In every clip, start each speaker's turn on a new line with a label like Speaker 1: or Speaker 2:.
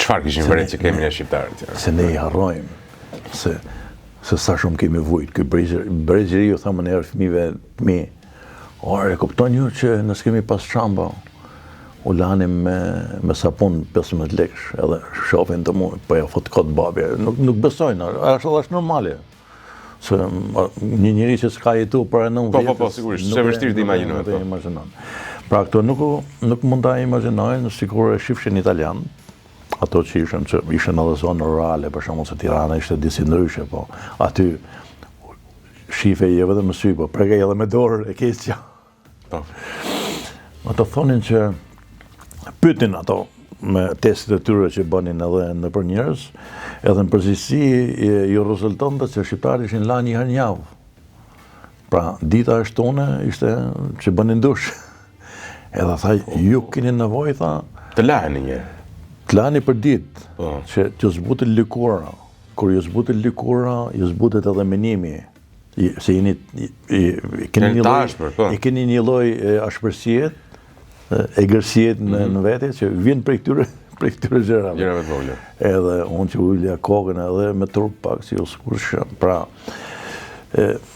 Speaker 1: Çfarë kishin vërejtë që kemi ne shqiptarët?
Speaker 2: Se ne I harrojmë, se sa shumë kemi vujt. Ky bregjeri ju thamë njerë fëmijëve të mi, e kupton ju që nësë kemi pas çamba, u lanim me sapun 15 lekësh, edhe shofin të mu, po ja fot kot babi. Nuk besojnë, është normale. Se një njëri që s'ka jetu për e 9 vjetës...
Speaker 1: Po, sigurisht, që vështirë të imagjinohet.
Speaker 2: Pra këto nuk mund ta imagjinojnë, sikur e shifshin italian, ato që ishen edhe zonë rurale, për shembull se Tirana ishte disi ndryshe, po aty shife I edhe me sy, po prekej edhe me dorë e keqja. Ato thonin që pytin ato me testet e tyre që bënin edhe në për njerëz, edhe në përgjithësi ju rezultonte që shqiptarët ishin lanë një herë në javë. Pra, dita e shtone ishte që bënin dush. Edhe tha, ju keni nevojë, tha...
Speaker 1: Të lani një.
Speaker 2: Të lani për ditë, që ju zbutet lëkura. Kur ju zbutet lëkura, ju zbutet edhe menimi. Se keni një lloj ashpërsiet, egërsiet në vete, që vjen prej këtyre gjërave.
Speaker 1: Gjërave të vogla.
Speaker 2: Edhe unë që ullja kokën edhe me trup pak si uskurshëm. Pra,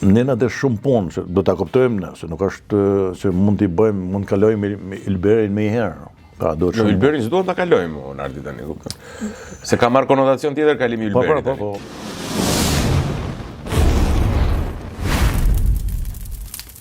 Speaker 2: ne na dhe shumë punë, që do ta kuptojmë ne, se nuk është që mund t'i bëjmë, mund kalojmë Ilberin me I herë.
Speaker 1: Ilberin s'duhet ta kalojmë, Nardi tani. Se ka marrë konotacion tjetër kalimi Ilberit.
Speaker 2: Po.